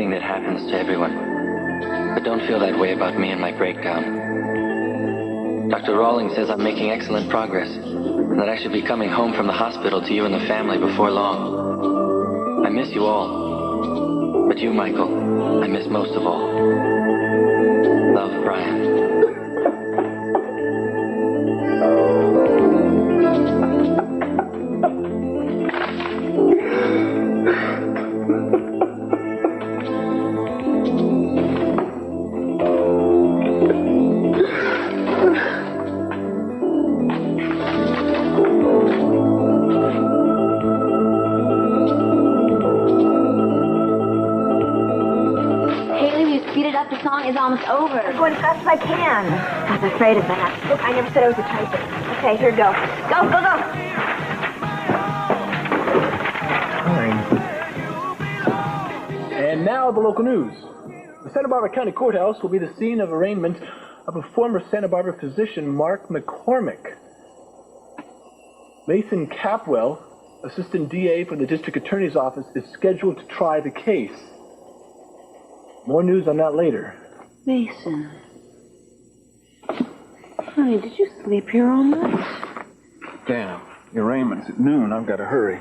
thing that happens to everyone. But don't feel that way about me and my breakdown. Dr. Rawlings says I'm making excellent progress, and that I should be coming home from the hospital to you and the family before long. I miss you all. But you, Michael, I miss most of all. Love, Brian. The song is almost over. I'm going as fast as I can. I was afraid of that. Look, I never said I was a typist. Okay, here we go. Go, go, go. Fine. And now the local news. The Santa Barbara County Courthouse will be the scene of arraignment of a former Santa Barbara physician, Mark McCormick. Mason Capwell, Assistant DA for the District Attorney's Office, is scheduled to try the case. More news on that later. Mason. Honey, did you sleep here all night? Damn, the arraignment's at noon. I've got to hurry.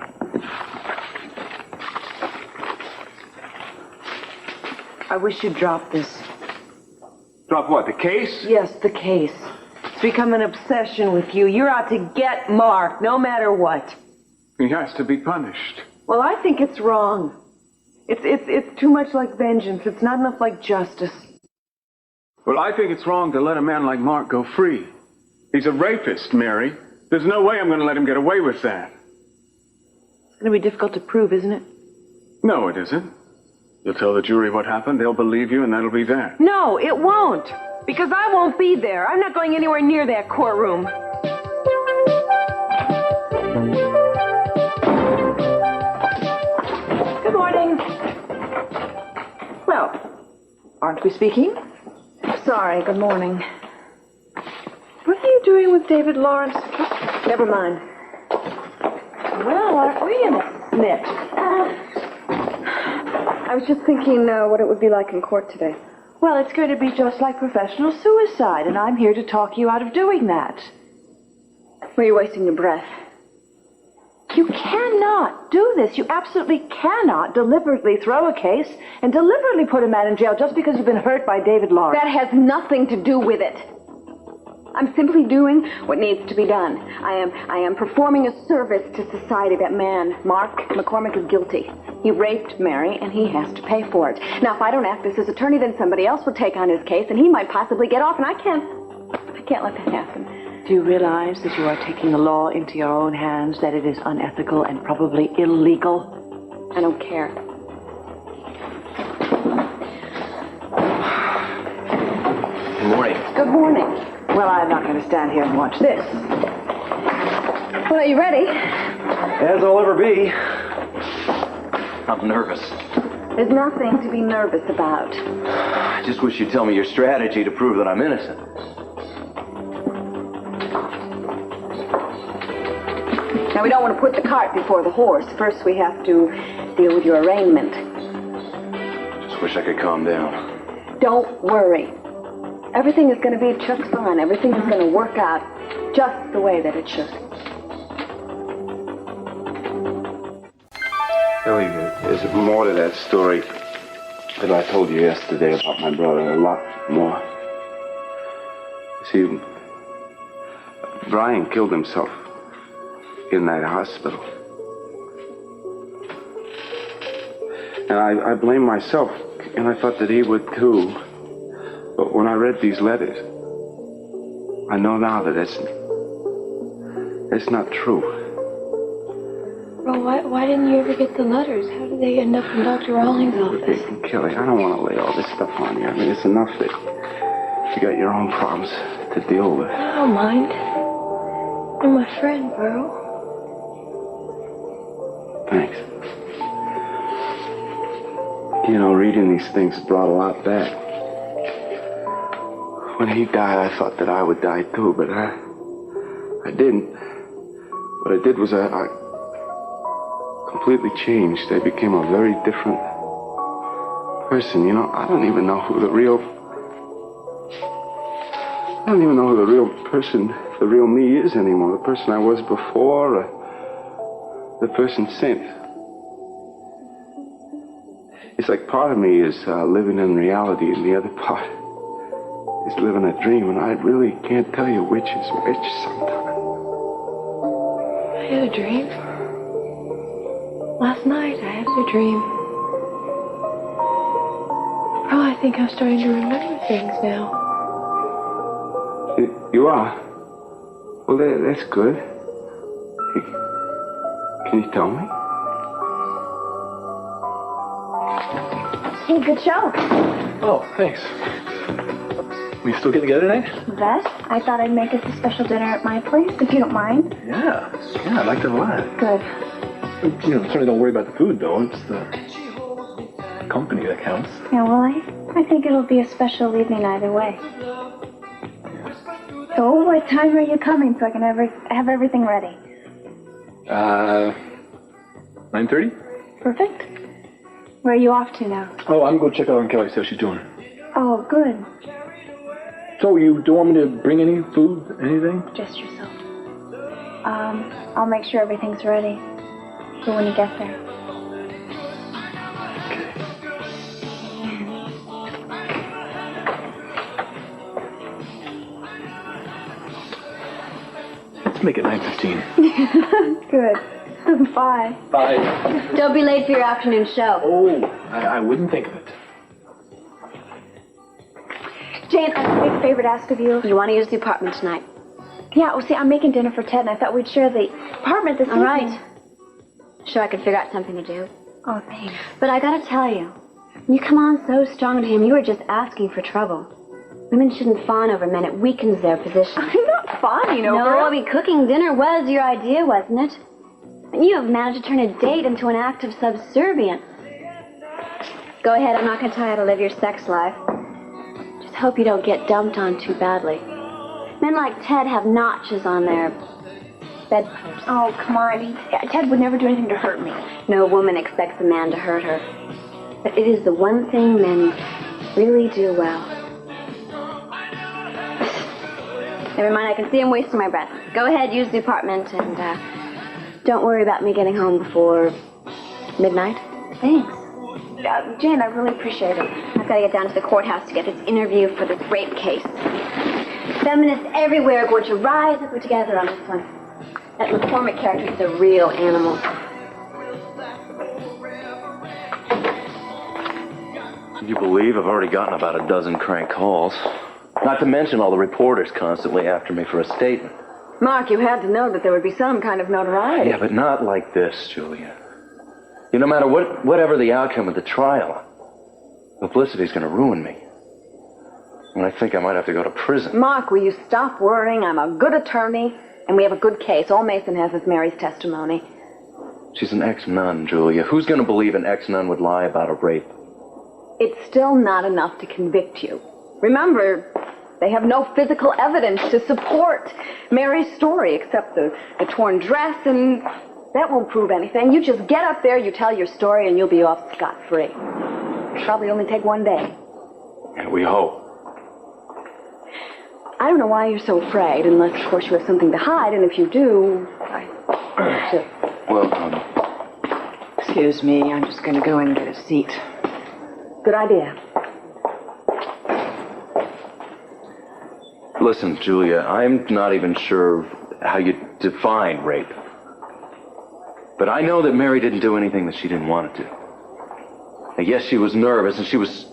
I wish you'd drop this. Drop what, the case? Yes, the case. It's become an obsession with you. You're out to get Mark, no matter what. He has to be punished. Well, I think it's wrong. It's too much like vengeance. It's not enough like justice. Well, I think it's wrong to let a man like Mark go free. He's a rapist, Mary. There's no way I'm going to let him get away with that. It's going to be difficult to prove, isn't it? No, it isn't. You'll tell the jury what happened, they'll believe you, and that'll be that. No, it won't. Because I won't be there. I'm not going anywhere near that courtroom. Good morning. Well, aren't we speaking? Sorry, good morning. What are you doing with David Lawrence? Never mind. Well, aren't we in a snit? I was just thinking what it would be like in court today. Well, it's going to be just like professional suicide, and I'm here to talk you out of doing that. Well, you're wasting your breath. You cannot do this. You absolutely cannot deliberately throw a case and deliberately put a man in jail just because you've been hurt by David Lawrence. That has nothing to do with it. I'm simply doing what needs to be done. I am performing a service to society. That man, Mark McCormick, is guilty. He raped Mary, and he has to pay for it. Now, if I don't act as his attorney, then somebody else will take on his case, and he might possibly get off, and I can't let that happen. Do you realize that you are taking the law into your own hands, that it is unethical and probably illegal? I don't care. Good morning. Good morning. Well, I'm not going to stand here and watch this. Well, are you ready? As I'll ever be. I'm nervous. There's nothing to be nervous about. I just wish you'd tell me your strategy to prove that I'm innocent. Now, we don't want to put the cart before the horse. First, we have to deal with your arraignment. Just wish I could calm down. Don't worry. Everything is going to be just fine. Everything is going to work out just the way that it should. Billy, there's more to that story than I told you yesterday about my brother. A lot more. See, Brian killed himself in that hospital. And I blame myself, and I thought that he would too. But when I read these letters, I know now that it's not true. Well, why didn't you ever get the letters? How did they end up in Dr. Rawlings' office? Kelly, I don't want to lay all this stuff on you. I mean, it's enough that you got your own problems to deal with. I don't mind. You're my friend, bro. Thanks. You know, reading these things brought a lot back. When he died, I thought that I would die too, but I didn't. What I did was I completely changed. I became a very different person, you know, I don't even know who the real person, the real me is anymore. The person I was before, the person since. It's like part of me is living in reality, and the other part is living a dream, and I really can't tell you which is which sometimes. I had a dream. Last night, I had a dream. Oh, I think I'm starting to remember things now. You are? Well, that's good. Can you tell me? Hey, good show. Oh, thanks. We still get together tonight? That? I thought I'd make us a special dinner at my place, if you don't mind. Yeah, I like that a lot. Good. You know, certainly don't worry about the food, though. It's the company that counts. Yeah, well, I think it'll be a special evening either way. So, what time are you coming so I can have everything ready? 9:30? Perfect. Where are you off to now? Oh, I'm going to check out on Kelly, see how she's doing. Oh, good. So, you don't want me to bring any food, anything? Just yourself. I'll make sure everything's ready for when you get there. Let's make it 9:15. Good. Bye. Bye. Don't be late for your afternoon show. Oh, I wouldn't think of it. Jane, I have a big favor to ask of you. You want to use the apartment tonight? Yeah, well, see, I'm making dinner for Ted, and I thought we'd share the apartment this evening. All right. Sure, I could figure out something to do. Oh, thanks. But I gotta tell you, when you come on so strong to him, you were just asking for trouble. Women shouldn't fawn over men. It weakens their position. I'm not fawning over No, I him. mean, cooking dinner was your idea, wasn't it? And you have managed to turn a date into an act of subservience. Go ahead, I'm not going to tell you how to live your sex life. Just hope you don't get dumped on too badly. Men like Ted have notches on their bedposts. Oh, come on. Ted would never do anything to hurt me. No woman expects a man to hurt her. But it is the one thing men really do well. Never mind, I can see I'm wasting my breath. Go ahead, use the apartment, and don't worry about me getting home before midnight. Thanks. Jane, I really appreciate it. I've got to get down to the courthouse to get this interview for this rape case. Feminists everywhere are going to rise up together on this one. That McCormick character is a real animal. Can you believe I've already gotten about a dozen crank calls? Not to mention all the reporters constantly after me for a statement. Mark, you had to know that there would be some kind of notoriety. Yeah, but not like this, Julia. No matter whatever the outcome of the trial, publicity's going to ruin me. And I think I might have to go to prison. Mark, will you stop worrying? I'm a good attorney, and we have a good case. All Mason has is Mary's testimony. She's an ex-nun, Julia. Who's going to believe an ex-nun would lie about a rape? It's still not enough to convict you. Remember, they have no physical evidence to support Mary's story except the torn dress, and that won't prove anything. You just get up there, you tell your story, and you'll be off scot-free. It'll probably only take one day. Yeah, we hope. I don't know why you're so afraid, unless, of course, you have something to hide, and if you do, Well, Excuse me, I'm just going to go in and get a seat. Good idea. listen, Julia, I'm not even sure how you define rape. But I know that Mary didn't do anything that she didn't want to do. Now, yes, she was nervous, and she was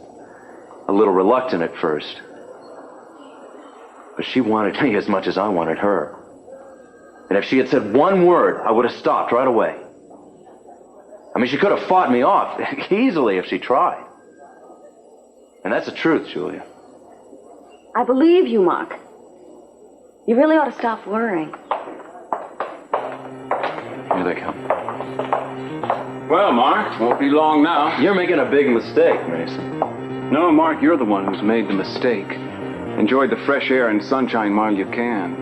a little reluctant at first. But she wanted me as much as I wanted her. And if she had said one word, I would have stopped right away. I mean, she could have fought me off easily if she tried. And that's the truth, Julia. I believe you, Mark. You really ought to stop worrying. Here they come. Well, Mark, won't be long now. You're making a big mistake, Mason. No, Mark, you're the one who's made the mistake. Enjoy the fresh air and sunshine while you can.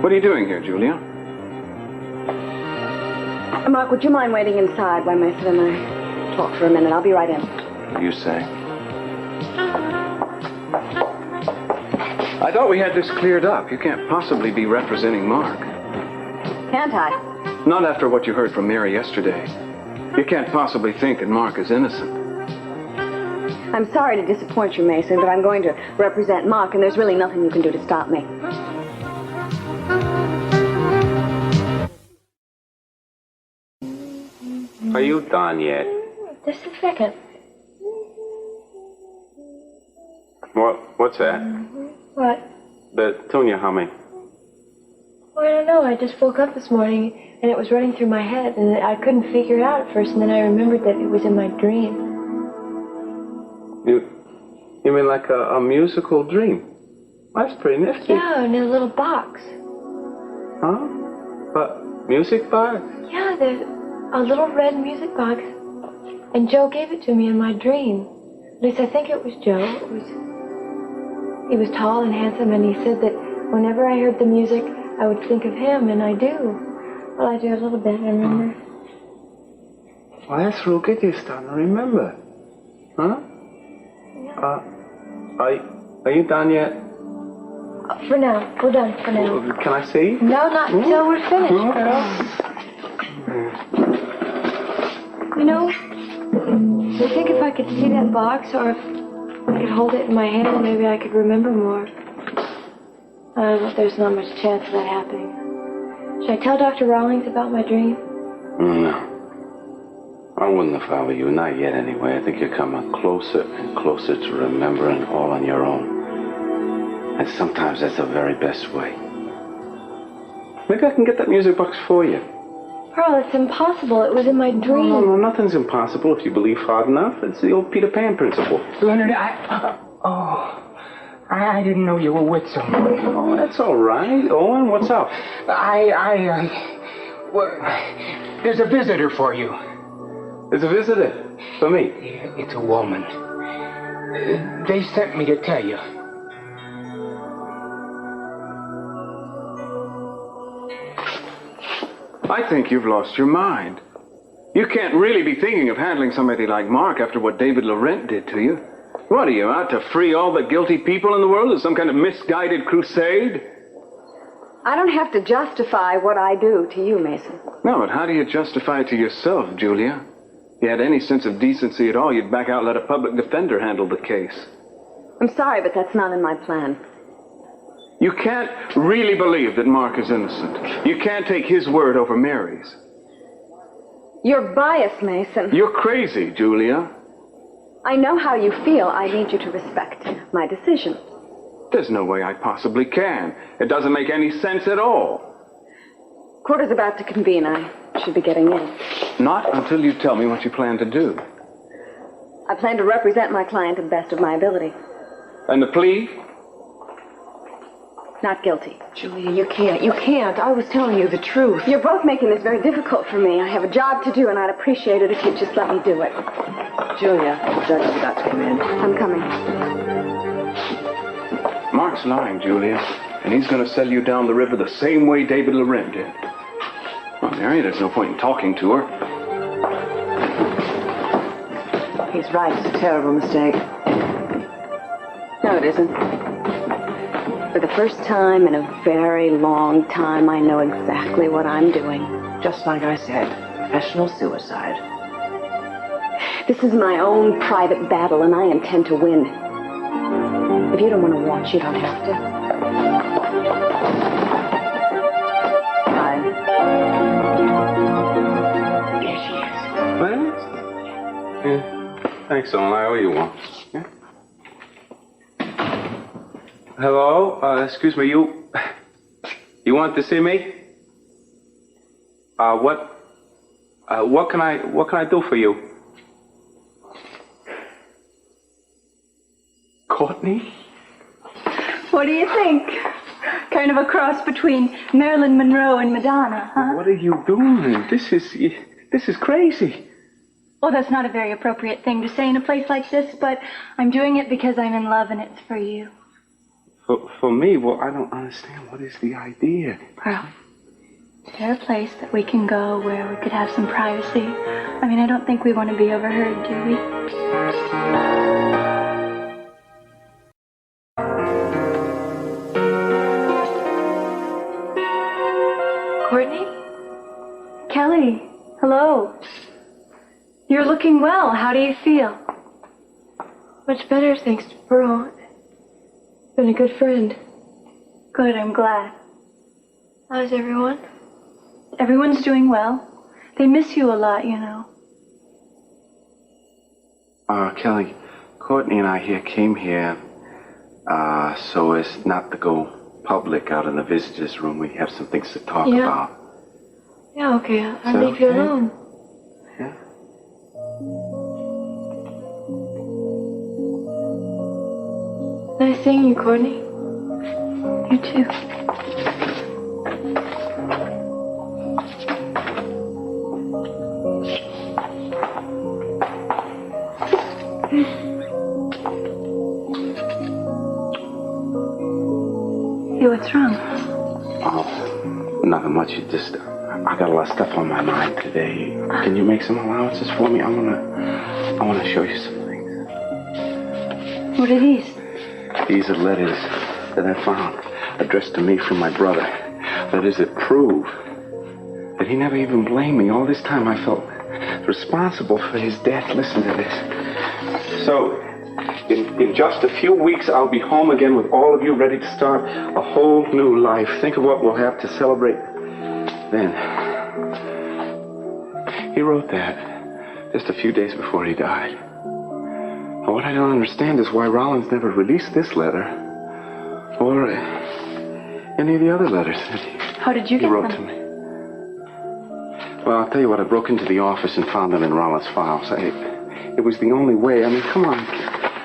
What are you doing here, Julia? Mark, would you mind waiting inside while Mason and I talk for a minute. I'll be right in. You say? I thought we had this cleared up. You can't possibly be representing Mark. Can't I? Not after what you heard from Mary yesterday. You can't possibly think that Mark is innocent. I'm sorry to disappoint you, Mason, but I'm going to represent Mark, and there's really nothing you can do to stop me. Are you done yet? Just a second. What's that? What? The tune you're humming. Well, I don't know. I just woke up this morning, and it was running through my head, and I couldn't figure it out at first, and then I remembered that it was in my dream. You mean like a musical dream? That's pretty nifty. Yeah, in a little box. Huh? But music box? Yeah, there's a little red music box, and Joe gave it to me in my dream. At least I think it was Joe. He was tall and handsome, and he said that whenever I heard the music, I would think of him, and I do. Well, I do a little bit, I remember. Well, that's real good this time, I remember. Huh? Yeah. Are you done yet? For now. We're done for now. Can I see? No, not until we're finished, girl. You know, I think if I could see that box, or if I could hold it in my hand, maybe I could remember more. There's not much chance of that happening. Should I tell Dr. Rawlings about my dream? No. I wouldn't if I were you. Not yet, anyway. I think you're coming closer and closer to remembering all on your own. And sometimes that's the very best way. Maybe I can get that music box for you. Pearl, it's impossible. It was in my dream. No, nothing's impossible if you believe hard enough. It's the old Peter Pan principle. Leonard, I didn't know you were with someone. Oh, that's all right. Owen, what's up? Well, there's a visitor for you. There's a visitor? For me? It's a woman. They sent me to tell you. I think you've lost your mind. You can't really be thinking of handling somebody like Mark after what David Laurent did to you. What are you, out to free all the guilty people in the world as some kind of misguided crusade? I don't have to justify what I do to you, Mason. No, but how do you justify it to yourself, Julia? If you had any sense of decency at all, you'd back out and let a public defender handle the case. I'm sorry, but that's not in my plan. You can't really believe that Mark is innocent. You can't take his word over Mary's. You're biased, Mason. You're crazy, Julia. I know how you feel. I need you to respect my decision. There's no way I possibly can. It doesn't make any sense at all. Court is about to convene. I should be getting in. Not until you tell me what you plan to do. I plan to represent my client to the best of my ability. And the plea? Not guilty. Julia, you can't. You can't. I was telling you the truth. You're both making this very difficult for me. I have a job to do, and I'd appreciate it if you'd just let me do it. Julia, the judge is about to come in. I'm coming. Mark's lying, Julia. And he's going to sell you down the river the same way David Laurent did. Well, Mary, there's no point in talking to her. He's right. It's a terrible mistake. No, it isn't. For the first time in a very long time, I know exactly what I'm doing. Just like I said, professional suicide. This is my own private battle, and I intend to win. If you don't want to watch, you don't have to. Hi. There she is. What? Yeah. Thanks, Owen. I owe you one. Yeah? Hello? Excuse me, you want to see me? What can I do for you? Courtney? What do you think? Kind of a cross between Marilyn Monroe and Madonna, huh? What are you doing? This is crazy. Well, that's not a very appropriate thing to say in a place like this, but I'm doing it because I'm in love and it's for you. For me? Well, I don't understand. What is the idea? Well, Is there a place that we can go where we could have some privacy? I mean, I don't think we want to be overheard, do we? Courtney? Kelly, hello. You're looking well. How do you feel? Much better, thanks to Pearl. Been a good friend. Good, I'm glad. How's everyone? Everyone's doing well. They miss you a lot, you know. Kelly, Courtney and I here came here, so as not to go public out in the visitors' room. We have some things to talk about. Yeah, okay. I'll leave you alone. Yeah. Nice seeing you, Courtney. You too. Hey, what's wrong? Oh, nothing much. I got a lot of stuff on my mind today. Can you make some allowances for me? I wanna show you some things. What are these? These are letters that I found addressed to me from my brother. Letters that prove that he never even blamed me. All this time I felt responsible for his death. Listen to this. So, in just a few weeks, I'll be home again with all of you, ready to start a whole new life. Think of what we'll have to celebrate then. He wrote that just a few days before he died. But what I don't understand is why Rollins never released this letter or any of the other letters that How did you he get wrote them? to me. Well, I'll tell you what, I broke into the office and found them in Rollins' files. It was the only way. I mean, come on.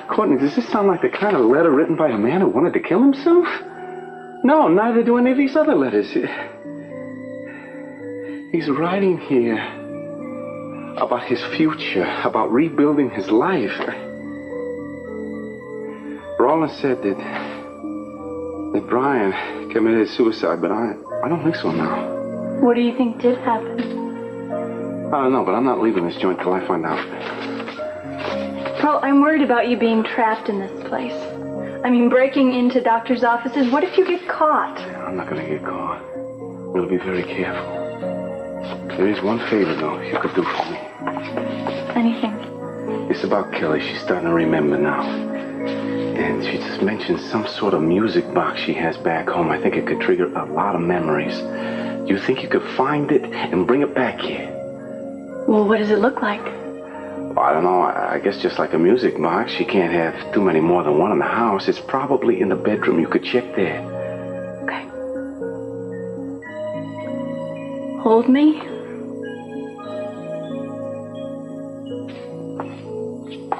Courtney, does this sound like the kind of letter written by a man who wanted to kill himself? No, neither do any of these other letters. He's writing here about his future, about rebuilding his life. Rollins said that Brian committed suicide, but I don't think so now. What do you think did happen? I don't know, but I'm not leaving this joint till I find out. Well, I'm worried about you being trapped in this place. I mean, breaking into doctors' offices. What if you get caught? I'm not going to get caught. I'm going to be very careful. There is one favor, though, you could do for me. Anything? It's about Kelly. She's starting to remember now. And she just mentioned some sort of music box she has back home. I think it could trigger a lot of memories. Do you think you could find it and bring it back here? Well, what does it look like? Well, I don't know. I guess just like a music box. She can't have too many more than one in the house. It's probably in the bedroom. You could check there. Okay. Hold me.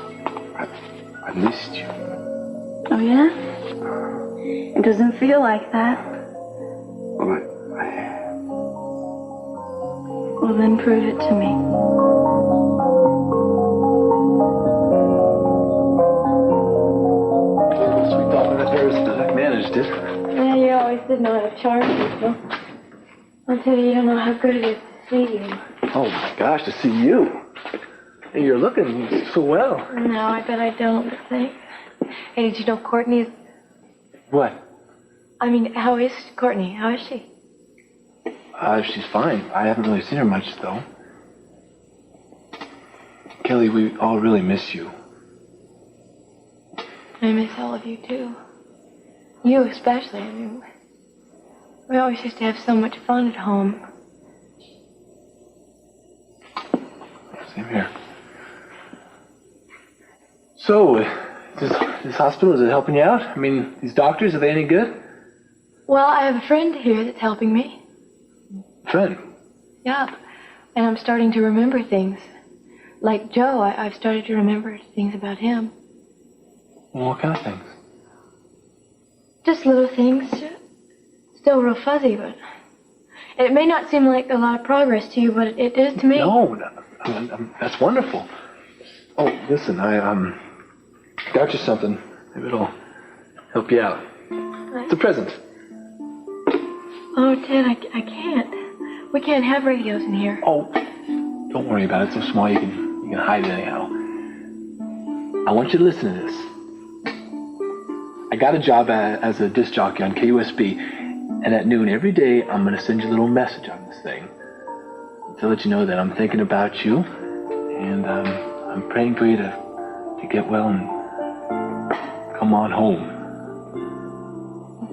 I missed you. Oh, yeah? It doesn't feel like that. Well, Well, then prove it to me. Sweet daughter of hers managed it. Yeah, you always did know how to charm people. I'll tell you, you don't know how good it is to see you. Oh my gosh, to see you. Hey, you're looking so well. No, I bet I don't, but thanks. Hey, did you know Courtney's... What? I mean, how is Courtney? How is she? She's fine. I haven't really seen her much, though. Kelly, we all really miss you. I miss all of you, too. You especially. I mean, we always used to have so much fun at home. Same here. So, this hospital, is it helping you out? I mean, these doctors, are they any good? Well, I have a friend here that's helping me. Friend? Yeah, and I'm starting to remember things. Like Joe, I've started to remember things about him. Well, what kind of things? Just little things. Still real fuzzy, but... It may not seem like a lot of progress to you, but it is to me. No, that's wonderful. Oh, listen, I got you something. Maybe it'll help you out. It's a present. Oh, Ted, I can't. We can't have radios in here. Oh, don't worry about it. It's so small you can hide it anyhow. I want you to listen to this. I got a job as a disc jockey on KUSB, and at noon every day I'm going to send you a little message on this thing to let you know that I'm thinking about you, and I'm praying for you to get well and come on home.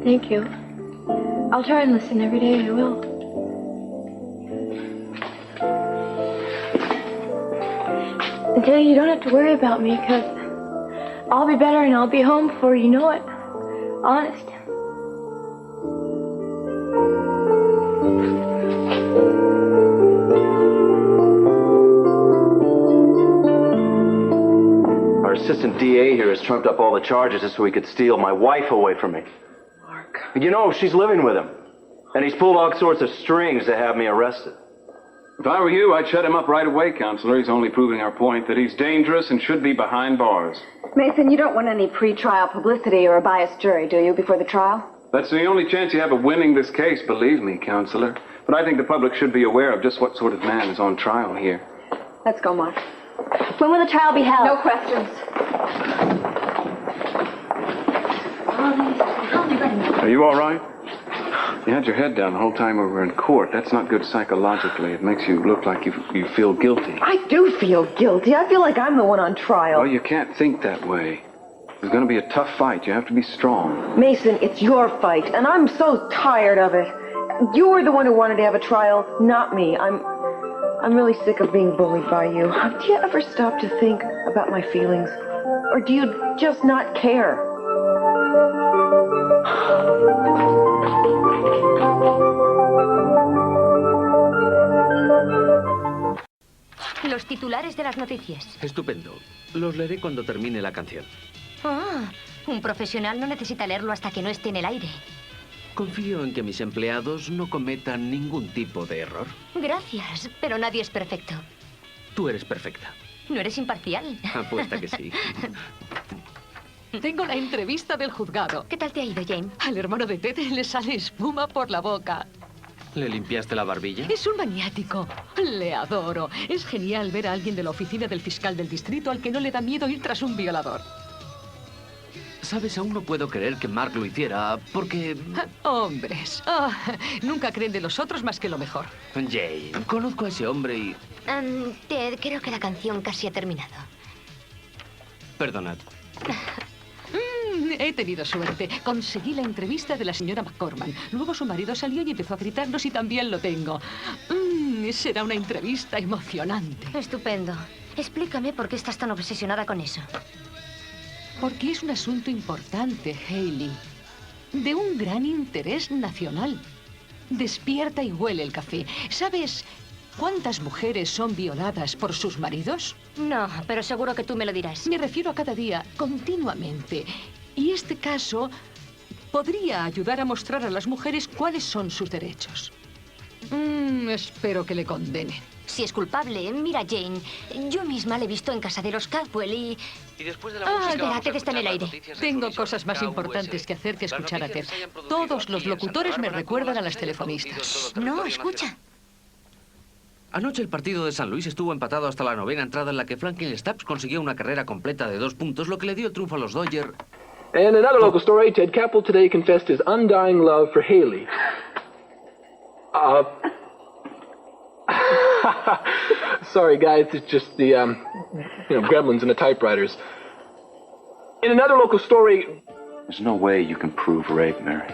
Thank you. I'll try and listen every day. I will. And Jay, you don't have to worry about me, because I'll be better and I'll be home before you know it. Honest. Our assistant DA here has trumped up all the charges just so he could steal my wife away from me. Mark. You know, she's living with him. And he's pulled all sorts of strings to have me arrested. If I were you, I'd shut him up right away, Counselor. He's only proving our point that he's dangerous and should be behind bars. Mason, you don't want any pre-trial publicity or a biased jury, do you, before the trial? That's the only chance you have of winning this case, believe me, Counselor. But I think the public should be aware of just what sort of man is on trial here. Let's go, Mark. When will the trial be held? No questions. Are you all right? You had your head down the whole time we were in court. That's not good psychologically. It makes you look like you feel guilty. I do feel guilty. I feel like I'm the one on trial. Well, you can't think that way. It's going to be a tough fight. You have to be strong. Mason, it's your fight, and I'm so tired of it. You were the one who wanted to have a trial, not me. I'm really sick of being bullied by you. Do you ever stop to think about my feelings? Or do you just not care? Los titulares de las noticias. Estupendo. Los leeré cuando termine la canción. Ah, un profesional no necesita leerlo hasta que no esté en el aire. Confío en que mis empleados no cometan ningún tipo de error. Gracias, pero nadie es perfecto. Tú eres perfecta. ¿No eres imparcial? Apuesta que sí. Tengo la entrevista del juzgado. ¿Qué tal te ha ido, Jane? Al hermano de Ted le sale espuma por la boca. ¿Le limpiaste la barbilla? Es un maniático. Le adoro. Es genial ver a alguien de la oficina del fiscal del distrito al que no le da miedo ir tras un violador. Sabes, aún no puedo creer que Mark lo hiciera, porque... Hombres. Nunca creen de los otros más que lo mejor. Jane, conozco a ese hombre y... Ted, creo que la canción casi ha terminado. Perdonad. He tenido suerte. Conseguí la entrevista de la señora McCorman. Luego su marido salió y empezó a gritarnos y también lo tengo. Será una entrevista emocionante. Estupendo. Explícame por qué estás tan obsesionada con eso. Porque es un asunto importante, Hayley. De un gran interés nacional. Despierta y huele el café. ¿Sabes cuántas mujeres son violadas por sus maridos? No, pero seguro que tú me lo dirás. Me refiero a cada día, continuamente. Y este caso podría ayudar a mostrar a las mujeres cuáles son sus derechos. Espero que le condenen. Si es culpable, mira, Jane, yo misma le he visto en casa de los Caldwell y después de la música... espera, Ted está en el aire. Tengo cosas más importantes que hacer que escuchar a Ted. Todos los locutores me recuerdan a las telefonistas. No, escucha. Anoche el partido de San Luis estuvo empatado hasta la 9ª entrada en la que Franklin Stubbs consiguió una carrera completa de 2 puntos, lo que le dio el triunfo a los Dodgers. And another local story, Ted Capel today confessed his undying love for Hayley. Sorry, guys, it's just the, gremlins and the typewriters. In another local story... There's no way you can prove rape, Mary.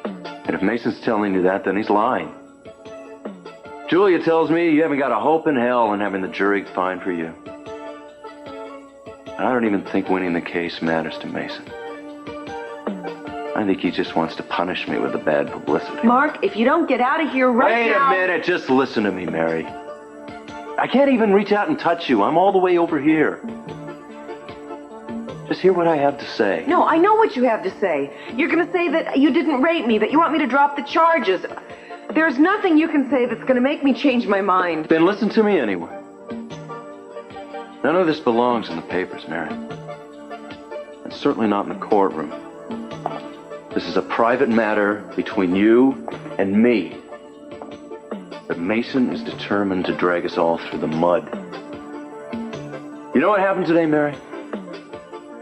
And if Mason's telling you that, then he's lying. Julia tells me you haven't got a hope in hell in having the jury find for you. And I don't even think winning the case matters to Mason. I think he just wants to punish me with the bad publicity. Mark, if you don't get out of here right now... Wait a minute, just listen to me, Mary. I can't even reach out and touch you. I'm all the way over here. Just hear what I have to say. No, I know what you have to say. You're going to say that you didn't rape me, that you want me to drop the charges. There's nothing you can say that's going to make me change my mind. Then listen to me anyway. None of this belongs in the papers, Mary. And certainly not in the courtroom. This is a private matter between you and me. But Mason is determined to drag us all through the mud. You know what happened today, Mary?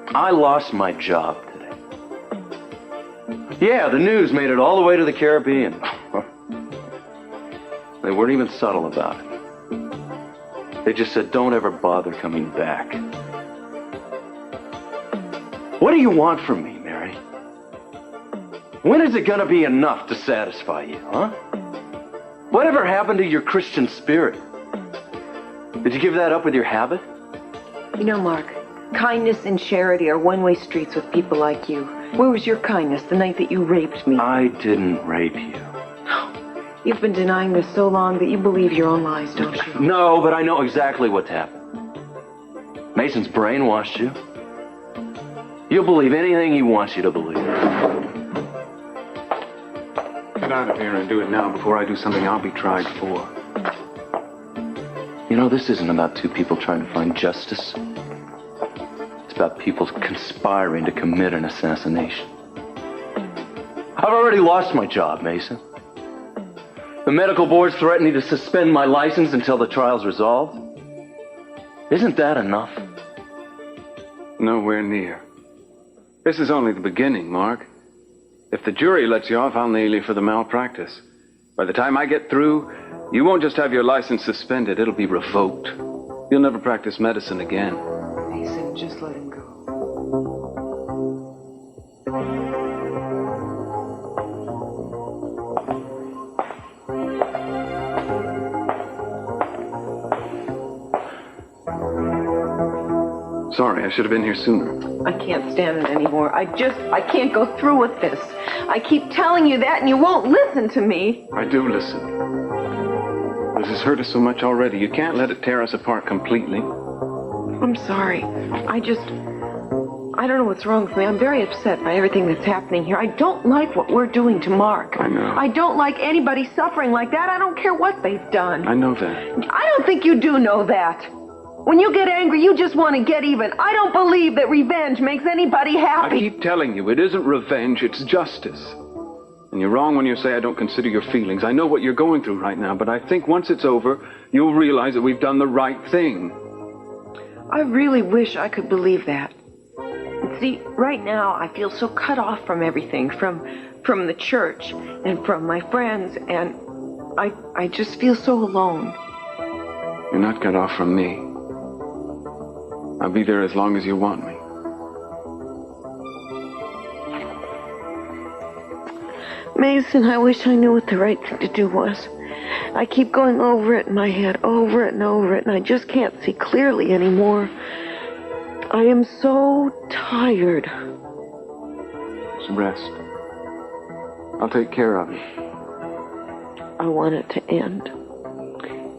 I lost my job today. Yeah, the news made it all the way to the Caribbean. They weren't even subtle about it. They just said, don't ever bother coming back. What do you want from me, Mary? When is it gonna be enough to satisfy you, huh? Whatever happened to your Christian spirit? Did you give that up with your habit? You know, Mark, kindness and charity are one-way streets with people like you. Where was your kindness the night that you raped me? I didn't rape you. You've been denying this so long that you believe your own lies, don't you? No, but I know exactly what's happened. Mason's brainwashed you. You'll believe anything he wants you to believe. Get out of here and do it now before I do something I'll be tried for. You know, this isn't about two people trying to find justice. It's about people conspiring to commit an assassination. I've already lost my job, Mason. The medical board's threatening to suspend my license until the trial's resolved. Isn't that enough? Nowhere near. This is only the beginning, Mark. If the jury lets you off, I'll nail you for the malpractice. By the time I get through, you won't just have your license suspended, it'll be revoked. You'll never practice medicine again. Mason, just let him go. Sorry, I should have been here sooner. I can't stand it anymore. I can't go through with this. I keep telling you that and you won't listen to me. I do listen. This has hurt us so much already. You can't let it tear us apart completely. I'm sorry. I don't know what's wrong with me. I'm very upset by everything that's happening here. I don't like what we're doing to Mark. I know. I don't like anybody suffering like that. I don't care what they've done. I know that. I don't think you do know that. When you get angry, you just want to get even. I don't believe that revenge makes anybody happy. I keep telling you, it isn't revenge, it's justice. And you're wrong when you say I don't consider your feelings. I know what you're going through right now, but I think once it's over, you'll realize that we've done the right thing. I really wish I could believe that. And see, right now, I feel so cut off from everything, from the church and from my friends, and I just feel so alone. You're not cut off from me. I'll be there as long as you want me. Mason, I wish I knew what the right thing to do was. I keep going over it in my head, over it and over it, and I just can't see clearly anymore. I am so tired. Just rest. I'll take care of you. I want it to end.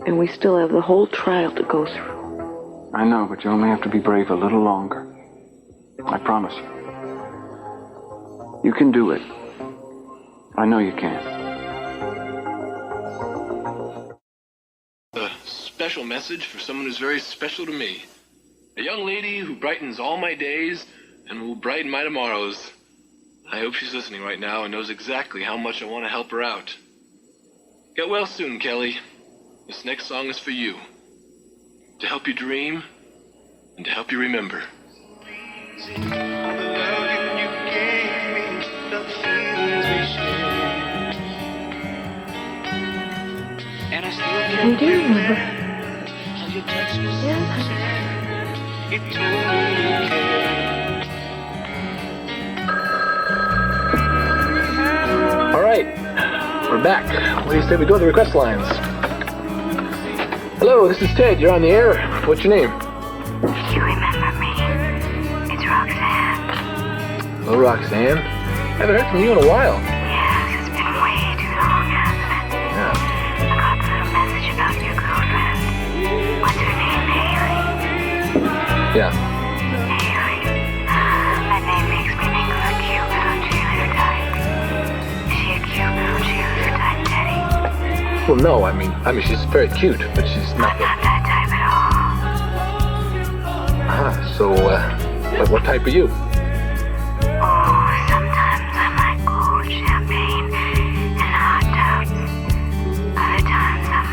And we still have the whole trial to go through. I know, but you only have to be brave a little longer. I promise you. You can do it. I know you can. A special message for someone who's very special to me. A young lady who brightens all my days and will brighten my tomorrows. I hope she's listening right now and knows exactly how much I want to help her out. Get well soon, Kelly. This next song is for you. To help you dream, and to help you remember. I do remember. All right, we're back. What do you say we go to the request lines? Hello, this is Ted. You're on the air. What's your name? You remember me? It's Roxanne. Hello, Roxanne. Haven't heard from you in a while. Yes, it's been way too long, hasn't it? Yeah. I got the little message about your girlfriend. What's her name, Haley? Yeah. Haley. That name makes me think of a cute little cheerleader type. Is she a cute little cheerleader type, Teddy? Well, no, I mean, she's very cute, but she's not. I'm not that type at all. So, what type are you? Oh, sometimes I like cold champagne and hot tubs. Other times I'm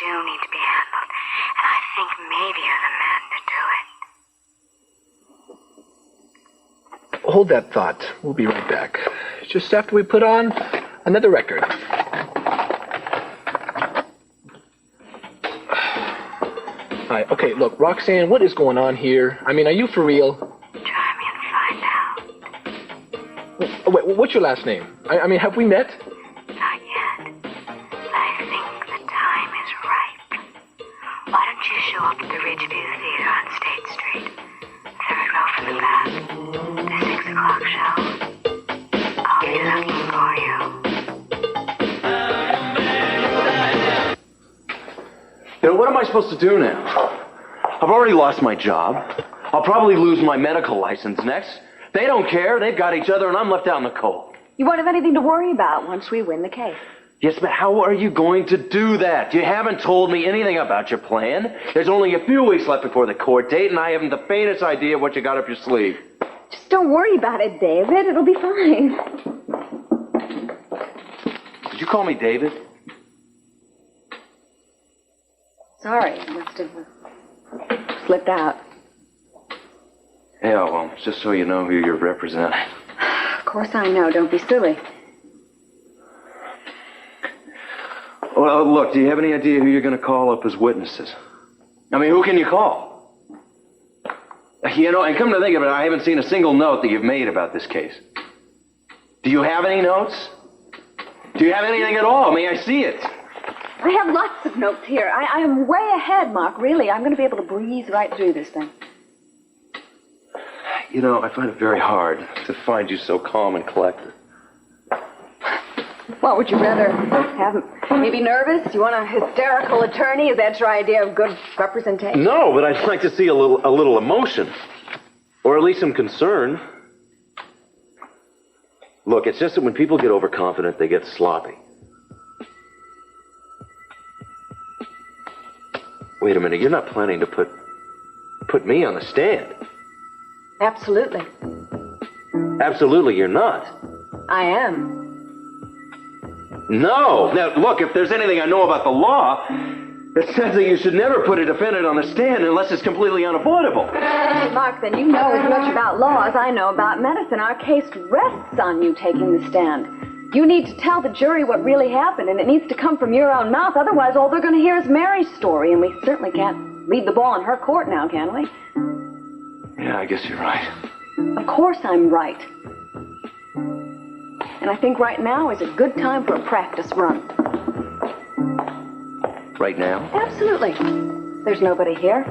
do need to be handled, and I think maybe you're the man to do it. Hold that thought. We'll be right back. Just after we put on another record. All right, okay, look, Roxanne, what is going on here? I mean, are you for real? Try me and find out. Wait, what's your last name? I mean, have we met? Not yet, but I think the time is ripe. Why don't you show up at the Ridgeview Theater on State Street? Third row from the back. The 6 o'clock show. I'll be looking for you. You know, what am I supposed to do now? I've already lost my job. I'll probably lose my medical license next. They don't care. They've got each other, and I'm left out in the cold. You won't have anything to worry about once we win the case. Yes, but how are you going to do that? You haven't told me anything about your plan. There's only a few weeks left before the court date, and I haven't the faintest idea what you got up your sleeve. Just don't worry about it, David. It'll be fine. Did you call me David? Sorry, it must have slipped out. Yeah, well, just so you know who you're representing. Of course I know. Don't be silly. Well, look, do you have any idea who you're going to call up as witnesses? I mean, who can you call? You know, and come to think of it, I haven't seen a single note that you've made about this case. Do you have any notes? Do you have anything at all? May I see it? I have lots of notes here. I am way ahead, Mark, really. I'm going to be able to breeze right through this thing. You know, I find it very hard to find you so calm and collected. What would you rather have? Maybe nervous? You want a hysterical attorney? Is that your idea of good representation? No, but I'd like to see a little emotion. Or at least some concern. Look, it's just that when people get overconfident, they get sloppy. Wait a minute, you're not planning to put me on the stand? Absolutely. Absolutely, you're not. I am. No! Now, look, if there's anything I know about the law, it says that you should never put a defendant on the stand unless it's completely unavoidable. Mark, then you know as much about law as I know about medicine. Our case rests on you taking the stand. You need to tell the jury what really happened, and it needs to come from your own mouth. Otherwise, all they're going to hear is Mary's story, and we certainly can't leave the ball in her court now, can we? Yeah, I guess you're right. Of course I'm right. And I think right now is a good time for a practice run. Right now? Absolutely. There's nobody here.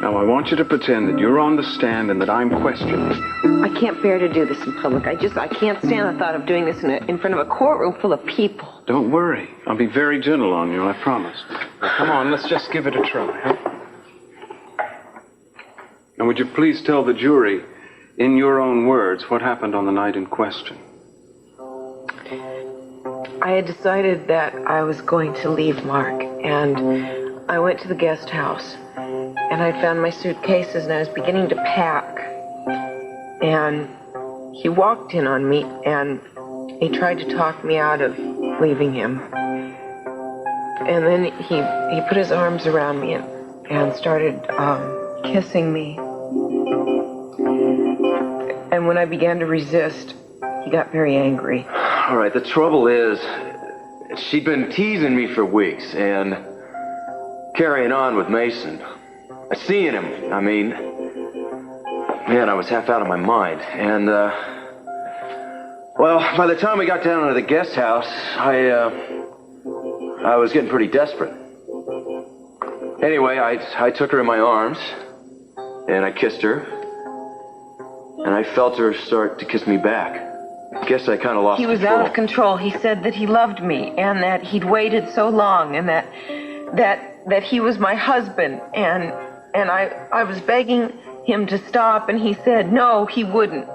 Now, I want you to pretend that you're on the stand and that I'm questioning you. I can't bear to do this in public. I can't stand the thought of doing this in front of a courtroom full of people. Don't worry. I'll be very gentle on you, I promise. Now, come on, let's just give it a try, huh? Now, would you please tell the jury, in your own words, what happened on the night in question? I had decided that I was going to leave Mark, and I went to the guest house, and I found my suitcases, and I was beginning to pack, and he walked in on me, and he tried to talk me out of leaving him. And then he put his arms around me and started kissing me. And when I began to resist, he got very angry. All right, the trouble is, she'd been teasing me for weeks and carrying on with Mason. Seeing him, I mean, man, I was half out of my mind. And, well, by the time we got down to the guest house, I was getting pretty desperate. Anyway, I took her in my arms, and I kissed her, and I felt her start to kiss me back. I guess I kind of lost control. He was out of control. He said that he loved me, and that he'd waited so long, and that he was my husband, and I was begging him to stop, and he said no, he wouldn't.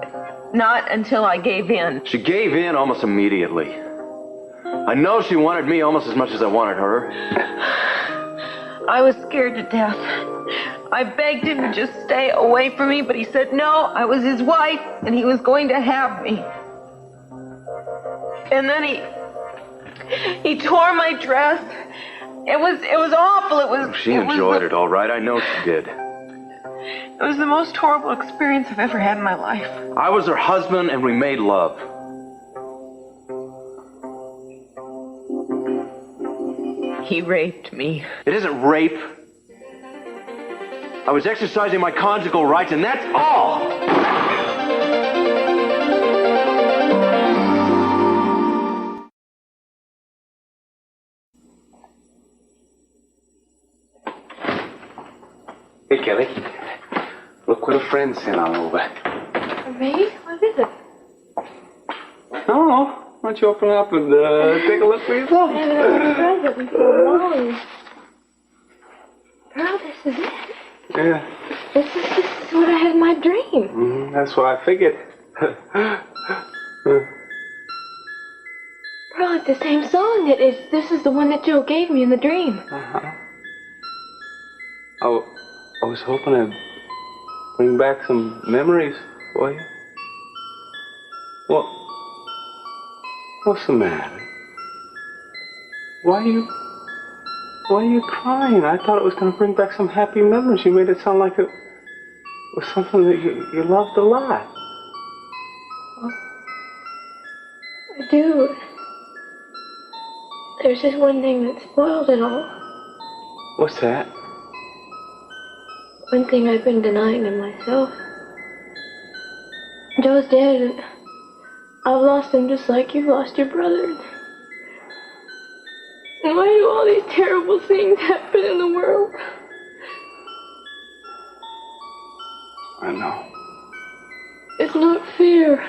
Not until I gave in. She gave in almost immediately. I know she wanted me almost as much as I wanted her. I was scared to death. I begged him to just stay away from me, but he said no, I was his wife, and he was going to have me. And then He tore my dress. It was awful. She enjoyed it, all right. I know she did. It was the most horrible experience I've ever had in my life. I was her husband, and we made love. He raped me. It isn't rape. I was exercising my conjugal rights, and that's all! Hey, Kelly. Look what a friend sent on over. Me? What is it? Oh, why don't you open it up and take a look for yourself? I haven't had a present in so long. Pearl, this is it. Yeah. This is what I had in my dream. That's what I figured. Pearl, it's the same song. This is the one that Joe gave me in the dream. I was hoping to bring back some memories for you. What's the matter? Why are you crying? I thought it was going to bring back some happy memories. You made it sound like it was something that you loved a lot. I do. There's just one thing that spoiled it all. What's that? One thing I've been denying to myself. Joe's dead, and I've lost him just like you've lost your brother. And why do all these terrible things happen in the world? I know. It's not fair.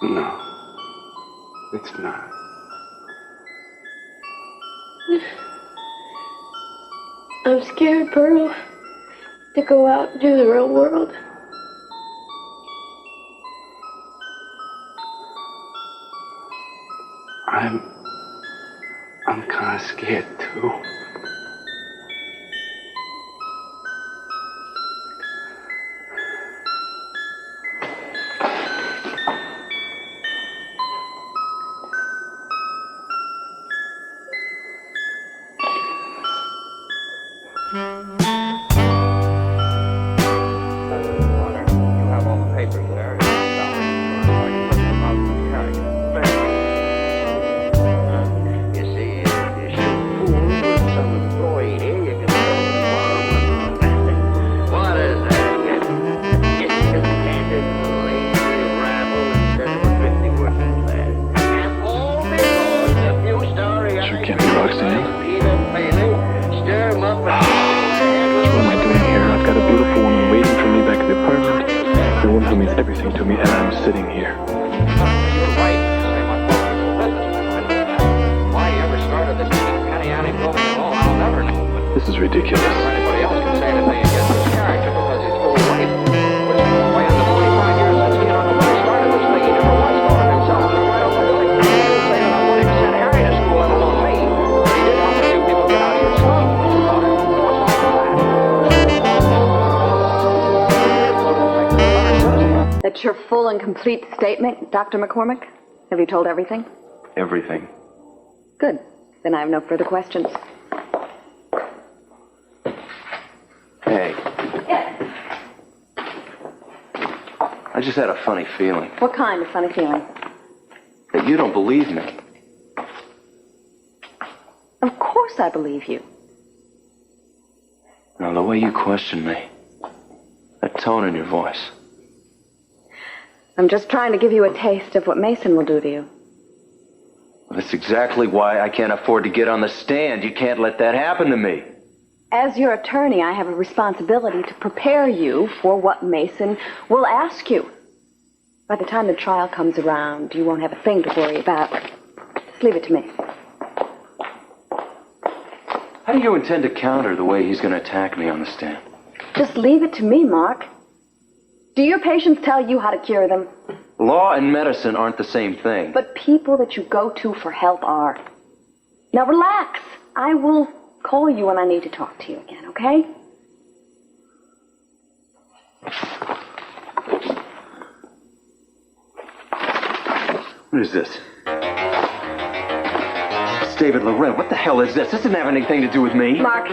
No. It's not. I'm scared, Pearl, to go out into the real world. I'm kind of scared too. This is ridiculous. That's your full and complete statement, Dr. McCormick? Have you told everything? Everything. Good. Then I have no further questions. Hey. I just had a funny feeling. What kind of funny feeling? That you don't believe me. Of course I believe you. Now, the way you question me, that tone in your voice. I'm just trying to give you a taste of what Mason will do to you. That's exactly why I can't afford to get on the stand. You can't let that happen to me. As your attorney, I have a responsibility to prepare you for what Mason will ask you. By the time the trial comes around, you won't have a thing to worry about. Just leave it to me. How do you intend to counter the way he's going to attack me on the stand? Just leave it to me, Mark. Do your patients tell you how to cure them? Law and medicine aren't the same thing. But people that you go to for help are. Now relax. I will call you when I need to talk to you again, okay? What is this? David Laurent. What the hell is this? This doesn't have anything to do with me. Mark.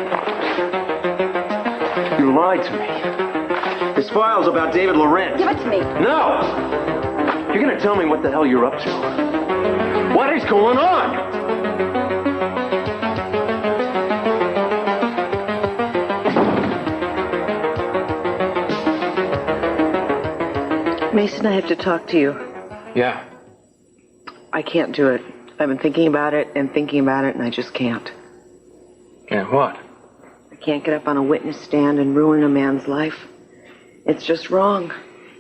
You lied to me. This file's about David Laurent. Give it to me. No! You're gonna tell me what the hell you're up to. What is going on? Mason, I have to talk to you. Yeah. I can't do it. I've been thinking about it, and I just can't. Can't what? I can't get up on a witness stand and ruin a man's life. It's just wrong.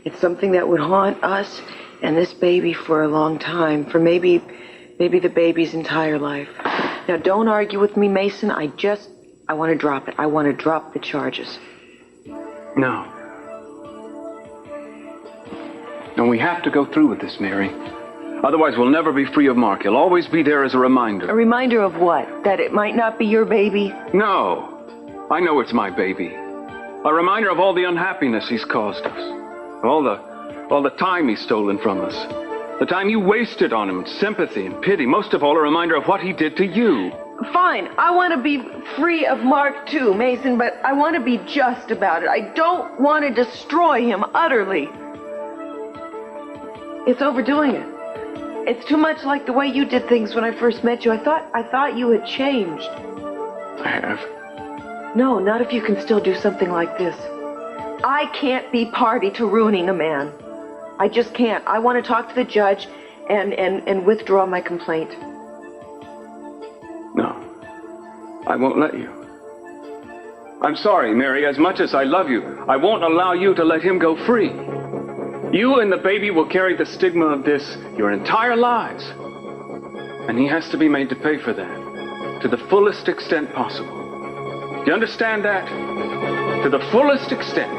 It's something that would haunt us and this baby for a long time, for maybe the baby's entire life. Now, don't argue with me, Mason. I want to drop it. I want to drop the charges. No. And we have to go through with this, Mary. Otherwise, we'll never be free of Mark. He'll always be there as a reminder. A reminder of what? That it might not be your baby? No. I know it's my baby. A reminder of all the unhappiness he's caused us. All the time he's stolen from us. The time you wasted on him, sympathy and pity. Most of all, a reminder of what he did to you. Fine. I want to be free of Mark too, Mason, but I want to be just about it. I don't want to destroy him utterly. It's overdoing it. It's too much like the way you did things when I first met you. I thought you had changed. I have. No, not if you can still do something like this. I can't be party to ruining a man. I just can't. I want to talk to the judge and withdraw my complaint. No. I won't let you. I'm sorry, Mary. As much as I love you, I won't allow you to let him go free. You and the baby will carry the stigma of this your entire lives. And he has to be made to pay for that, to the fullest extent possible. Do you understand that? To the fullest extent.